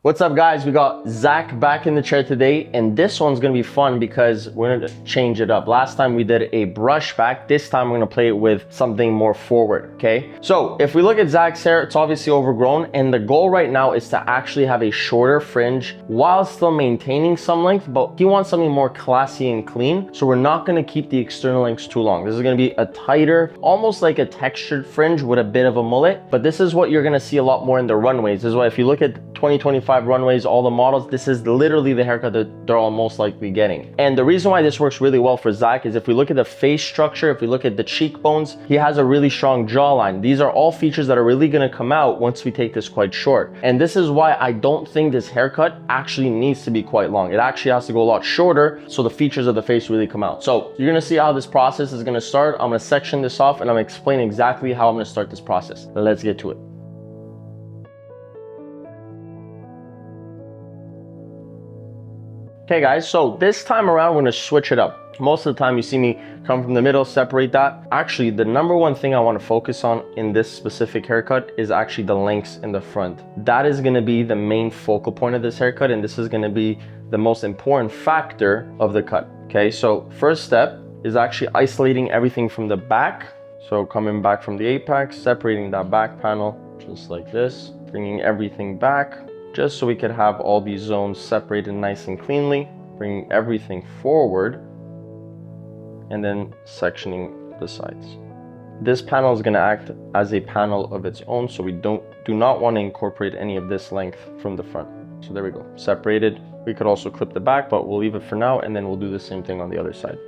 What's up guys, we got Zach back in the chair today, and this one's gonna be fun because we're gonna change it up. Last time we did a brush back, this time we're gonna play it with something more forward, okay? So if we look at Zach's hair, it's obviously overgrown, and the goal right now is to actually have a shorter fringe while still maintaining some length, but he wants something more classy and clean. So we're not gonna keep the external lengths too long. This is gonna be a tighter, almost like a textured fringe with a bit of a mullet, but this is what you're gonna see a lot more in the runways. This is why if you look at 2025 runways, all the models, this is literally the haircut that they're all most likely getting. And the reason why this works really well for Zach is if we look at the face structure, if we look at the cheekbones, he has a really strong jawline. These are all features that are really gonna come out once we take this quite short. And this is why I don't think this haircut actually needs to be quite long. It actually has to go a lot shorter so the features of the face really come out. So you're gonna see how this process is gonna start. I'm gonna section this off and I'm gonna explain exactly how I'm gonna start this process. Let's get to it. Okay guys, so this time around, we're gonna switch it up. Most of the time you see me come from the middle, separate that. Actually, the number one thing I wanna focus on in this specific haircut is actually the lengths in the front. That is gonna be the main focal point of this haircut, and this is gonna be the most important factor of the cut, okay? So first step is actually isolating everything from the back. So coming back from the apex, separating that back panel, just like this, bringing everything back, just so we could have all these zones separated nice and cleanly, bringing everything forward, and then sectioning the sides. This panel is gonna act as a panel of its own, so we do not want to incorporate any of this length from the front. So there we go, separated. We could also clip the back, but we'll leave it for now, and then we'll do the same thing on the other side.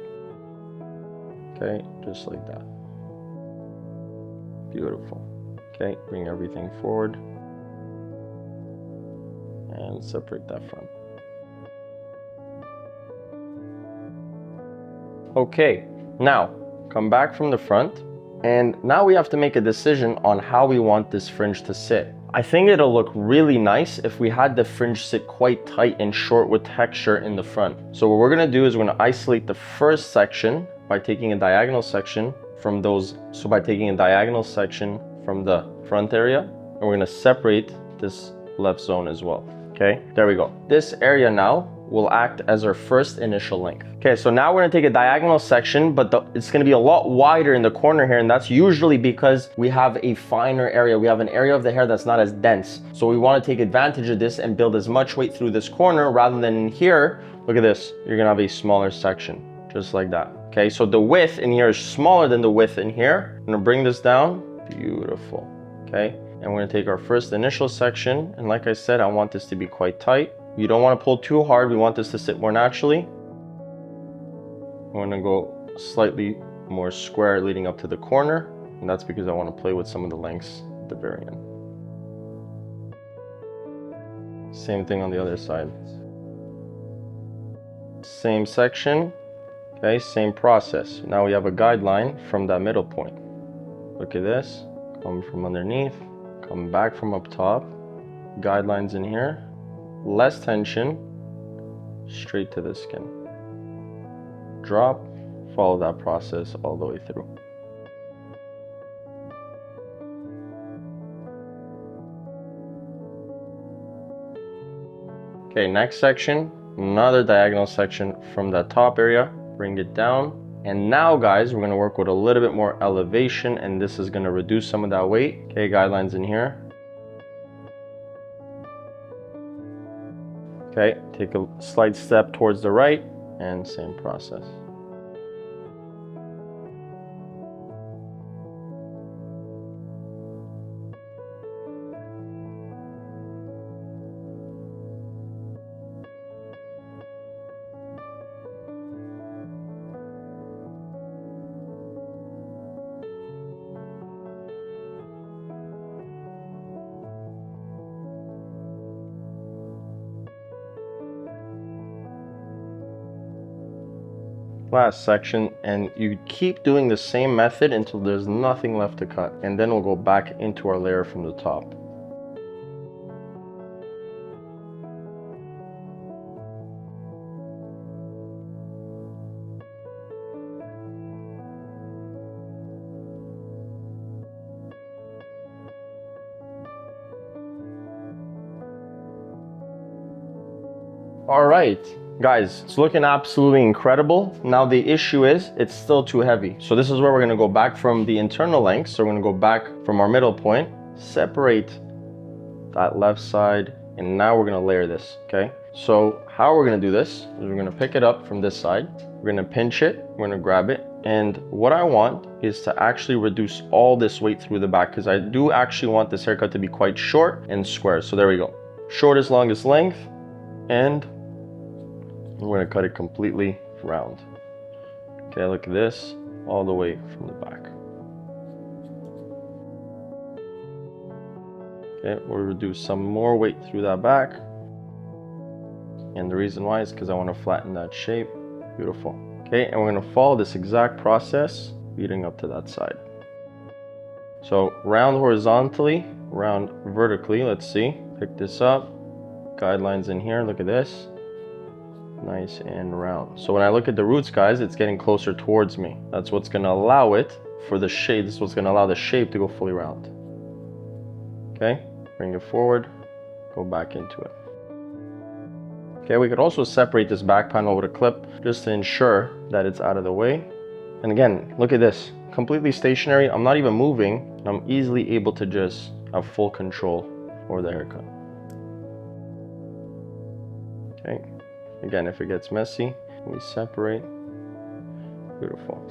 Okay, just like that. Beautiful. Okay, bring everything forward and separate that front. Okay, now come back from the front, and now we have to make a decision on how we want this fringe to sit. I think it'll look really nice if we had the fringe sit quite tight and short with texture in the front. So what we're gonna do is we're gonna isolate the first section by taking a diagonal section from those. So by taking a diagonal section from the front area, and we're gonna separate this left zone as well. Okay, there we go. This area now will act as our first initial length. Okay, so now we're gonna take a diagonal section, but it's gonna be a lot wider in the corner here, and that's usually because we have a finer area. We have an area of the hair that's not as dense. So we wanna take advantage of this and build as much weight through this corner rather than in here. Look at this, you're gonna have a smaller section, just like that. Okay, so the width in here is smaller than the width in here. I'm gonna bring this down, beautiful, okay? And we're gonna take our first initial section, and like I said, I want this to be quite tight. You don't wanna pull too hard, we want this to sit more naturally. We're gonna go slightly more square leading up to the corner, and that's because I wanna play with some of the lengths at the very end. Same thing on the other side. Same section, okay, same process. Now we have a guideline from that middle point. Look at this, come from underneath, come back from up top, guidelines in here, less tension, straight to the skin. Drop, follow that process all the way through. Okay, next section, another diagonal section from that top area, bring it down. And now guys, we're gonna work with a little bit more elevation, and this is gonna reduce some of that weight. Okay, guidelines in here. Okay, take a slight step towards the right, and same process. Last section, and you keep doing the same method until there's nothing left to cut, and then we'll go back into our layer from the top. All right, guys, it's looking absolutely incredible. Now the issue is it's still too heavy. So this is where we're gonna go back from the internal length. So we're gonna go back from our middle point, separate that left side, and now we're gonna layer this, okay? So how we're gonna do this is we're gonna pick it up from this side, we're gonna pinch it, we're gonna grab it, and what I want is to actually reduce all this weight through the back, because I do actually want this haircut to be quite short and square. So there we go. Shortest, longest length, and we're gonna cut it completely round. Okay, look at this, all the way from the back. Okay, we'll reduce some more weight through that back. And the reason why is because I want to flatten that shape. Beautiful. Okay, and we're going to follow this exact process leading up to that side. So round horizontally, round vertically. Let's see. Pick this up. Guidelines in here. Look at this. Nice and round. So when I look at the roots, guys, it's getting closer towards me. That's what's going to allow it for the shade. This is what's going to allow the shape to go fully round. Okay, bring it forward, go back into it. Okay, we could also separate this back panel with a clip just to ensure that it's out of the way. And again, look at this, completely stationary. I'm not even moving, and I'm easily able to just have full control over the haircut. Okay, again, if it gets messy, we separate. Beautiful.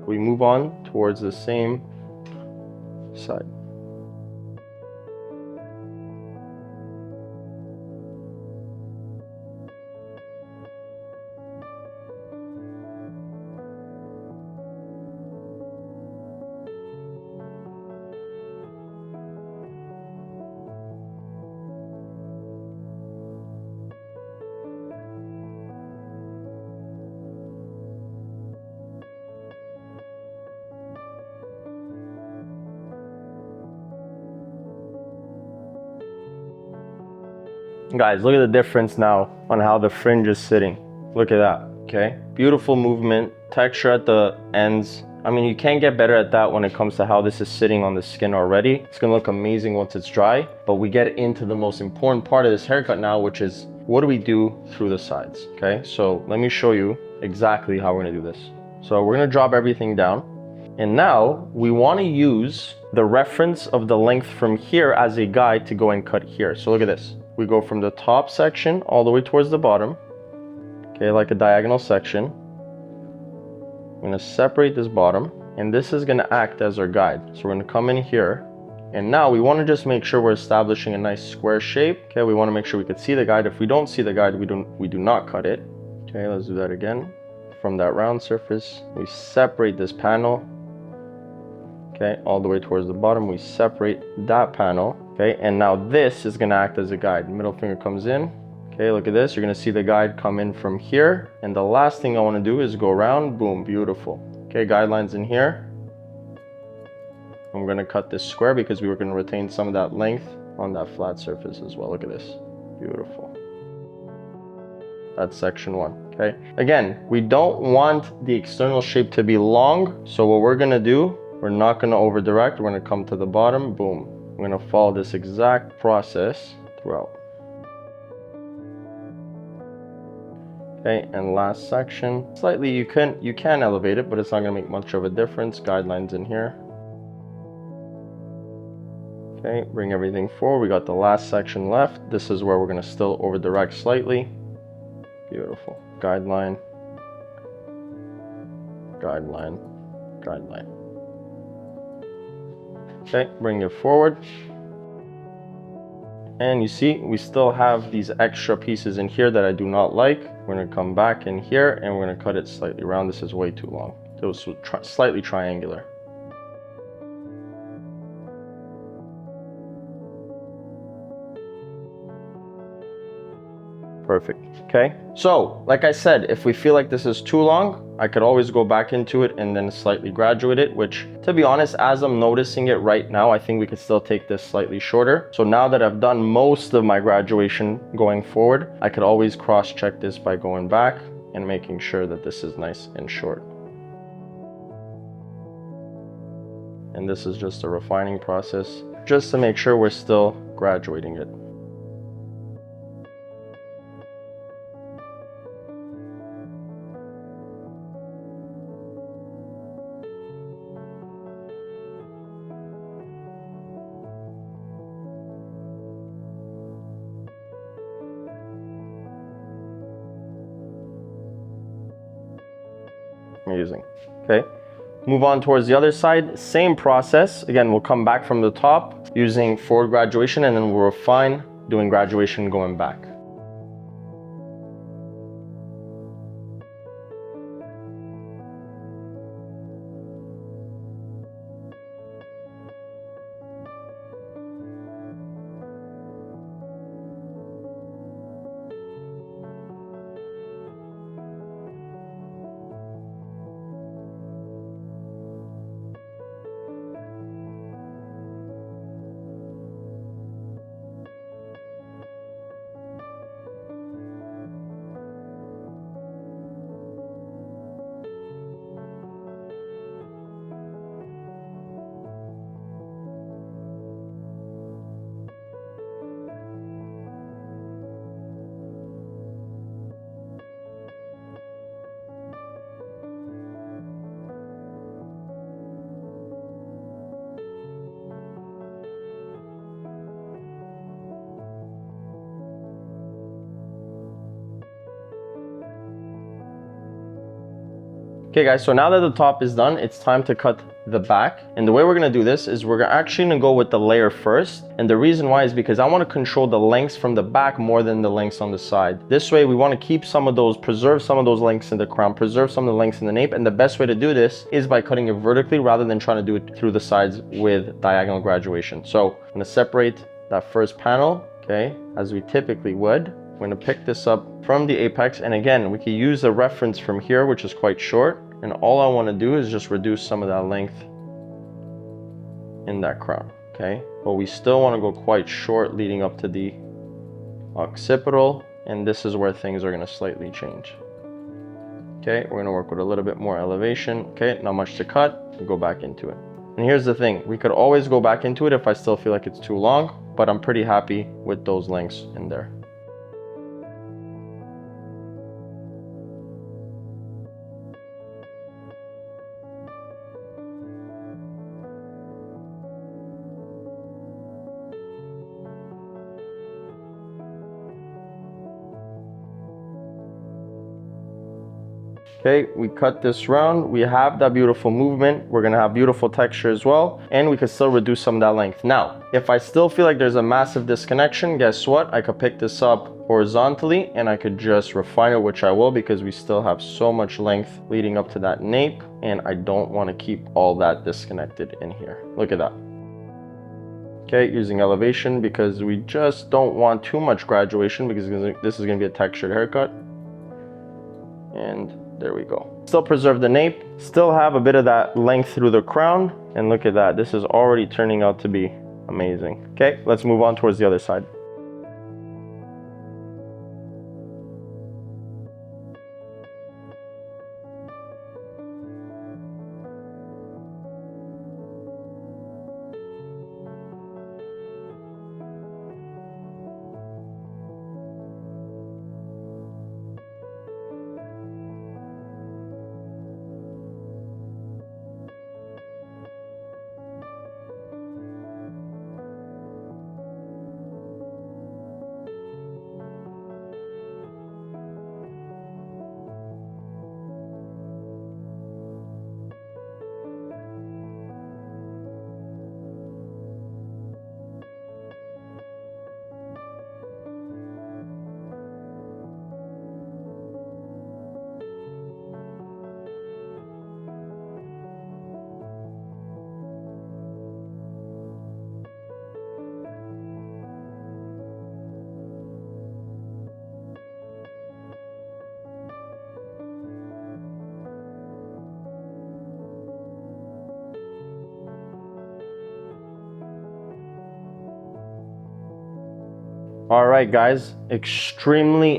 We move on towards the same side. Guys, look at the difference now on how the fringe is sitting. Look at that, okay? Beautiful movement, texture at the ends. I mean, you can't get better at that when it comes to how this is sitting on the skin already. It's gonna look amazing once it's dry, but we get into the most important part of this haircut now, which is what do we do through the sides, okay? So let me show you exactly how we're gonna do this. So we're gonna drop everything down, and now we wanna use the reference of the length from here as a guide to go and cut here. So look at this. We go from the top section all the way towards the bottom, okay, like a diagonal section. I'm gonna separate this bottom, and this is gonna act as our guide. So we're gonna come in here, and now we wanna just make sure we're establishing a nice square shape. Okay, we wanna make sure we can see the guide. If we don't see the guide, we do not cut it. Okay, let's do that again. From that round surface, we separate this panel. Okay, all the way towards the bottom, we separate that panel. Okay, and now this is gonna act as a guide. Middle finger comes in. Okay, look at this. You're gonna see the guide come in from here. And the last thing I wanna do is go around, boom, beautiful. Okay, guidelines in here. I'm gonna cut this square because we were gonna retain some of that length on that flat surface as well. Look at this, beautiful. That's section one, okay? Again, we don't want the external shape to be long. So what we're gonna do, we're not gonna over direct. We're gonna come to the bottom, boom. We're gonna follow this exact process throughout. Okay, and last section. Slightly, you can elevate it, but it's not gonna make much of a difference. Guidelines in here. Okay, bring everything forward. We got the last section left. This is where we're gonna still over direct slightly. Beautiful. Guideline, guideline, guideline. Okay, bring it forward. And you see, we still have these extra pieces in here that I do not like. We're gonna come back in here and we're gonna cut it slightly round. This is way too long. It was slightly triangular. Perfect, okay? So, like I said, if we feel like this is too long, I could always go back into it and then slightly graduate it, which, to be honest, as I'm noticing it right now, I think we could still take this slightly shorter. So now that I've done most of my graduation going forward, I could always cross-check this by going back and making sure that this is nice and short. And this is just a refining process. just to make sure we're still graduating it. Amazing. Okay, move on towards the other side. Same process. Again, we'll come back from the top using forward graduation, and then we'll refine doing graduation going back. Okay guys, so now that the top is done, it's time to cut the back. And the way we're gonna do this is we're actually gonna go with the layer first. And the reason why is because I wanna control the lengths from the back more than the lengths on the side. This way we wanna keep some of those, preserve some of those lengths in the crown, preserve some of the lengths in the nape. And the best way to do this is by cutting it vertically rather than trying to do it through the sides with diagonal graduation. So I'm gonna separate that first panel, okay, as we typically would. We're gonna pick this up from the apex, and again, we can use a reference from here, which is quite short, and all I wanna do is just reduce some of that length in that crown, okay? But we still wanna go quite short leading up to the occipital, and this is where things are gonna slightly change. Okay, we're gonna work with a little bit more elevation. Okay, not much to cut, we'll go back into it. And here's the thing, we could always go back into it if I still feel like it's too long, but I'm pretty happy with those lengths in there. Okay, we cut this round, we have that beautiful movement, we're gonna have beautiful texture as well, and we can still reduce some of that length. Now, if I still feel like there's a massive disconnection, guess what? I could pick this up horizontally and I could just refine it, which I will, because we still have so much length leading up to that nape, and I don't wanna keep all that disconnected in here. Look at that. Okay, using elevation because we just don't want too much graduation because this is gonna be a textured haircut. And there we go. Still preserve the nape, still have a bit of that length through the crown, and look at that, this is already turning out to be amazing. Okay, let's move on towards the other side. All right, guys, extremely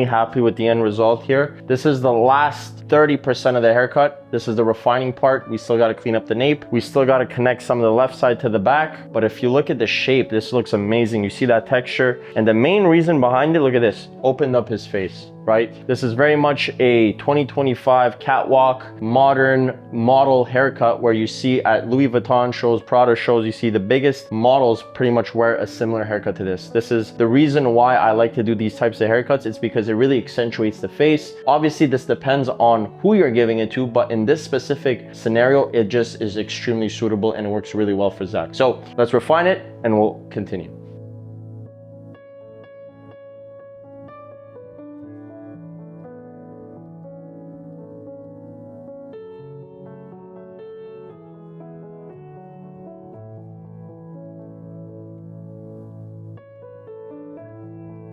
happy with the end result here. This is the last 30% of the haircut. This is the refining part. We still got to clean up the nape. We still got to connect some of the left side to the back. But if you look at the shape, this looks amazing. You see that texture? And the main reason behind it, look at this, opened up his face, right? This is very much a 2025 catwalk, modern model haircut where you see at Louis Vuitton shows, Prada shows, you see the biggest models pretty much wear a similar haircut to this. This is the reason why I like to do these types of haircuts. It's because it really accentuates the face. Obviously, this depends on who you're giving it to, but in this specific scenario, it just is extremely suitable and it works really well for Zach. So let's refine it and we'll continue.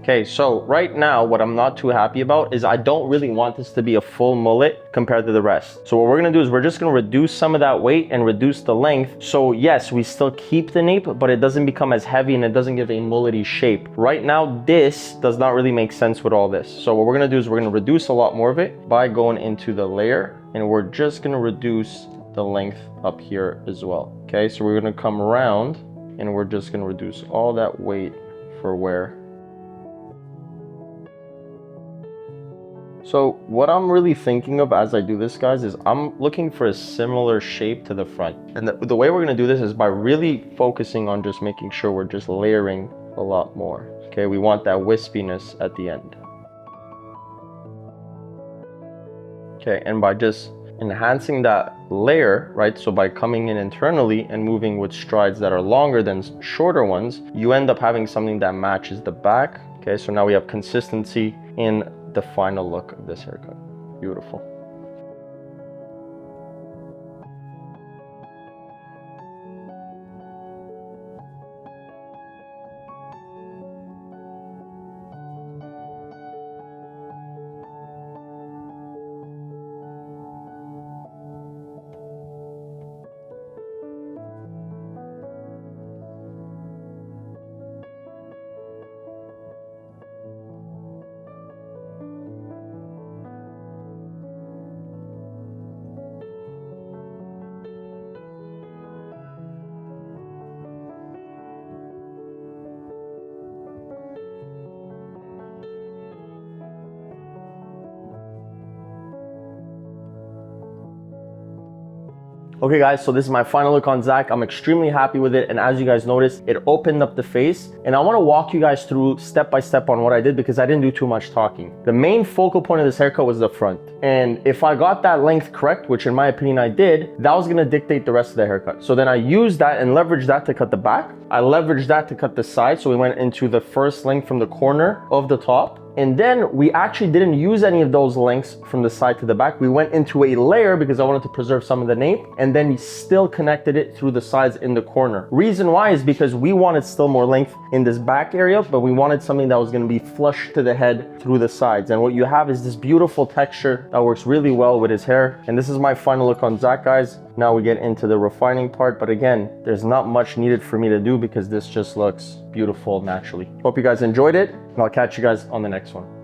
Okay, so right now, what I'm not too happy about is I don't really want this to be a full mullet compared to the rest. So what we're gonna do is we're just gonna reduce some of that weight and reduce the length. So yes, we still keep the nape, but it doesn't become as heavy and it doesn't give a mullety shape. Right now, this does not really make sense with all this. So what we're gonna do is we're gonna reduce a lot more of it by going into the layer, and we're just gonna reduce the length up here as well. Okay, so we're gonna come around and we're just gonna reduce all that weight for wear. So what I'm really thinking of as I do this, guys, is I'm looking for a similar shape to the front. And the way we're gonna do this is by really focusing on just making sure we're just layering a lot more. Okay, we want that wispiness at the end. Okay, and by just enhancing that layer, right, so by coming in internally and moving with strides that are longer than shorter ones, you end up having something that matches the back. Okay, so now we have consistency in the final look of this haircut. Beautiful. Okay guys, so this is my final look on Zach. I'm extremely happy with it, and as you guys noticed, it opened up the face, and I want to walk you guys through step by step on what I did because I didn't do too much talking. The main focal point of this haircut was the front, and if I got that length correct, which in my opinion I did, that was going to dictate the rest of the haircut. So then I used that and leveraged that to cut the back. I leveraged that to cut the side, so we went into the first length from the corner of the top. And then we actually didn't use any of those lengths from the side to the back. We went into a layer because I wanted to preserve some of the nape, and then still connected it through the sides in the corner. Reason why is because we wanted still more length in this back area, but we wanted something that was gonna be flush to the head through the sides. And what you have is this beautiful texture that works really well with his hair. And this is my final look on Zach, guys. Now we get into the refining part, but again, there's not much needed for me to do because this just looks beautiful naturally. Hope you guys enjoyed it, and I'll catch you guys on the next one.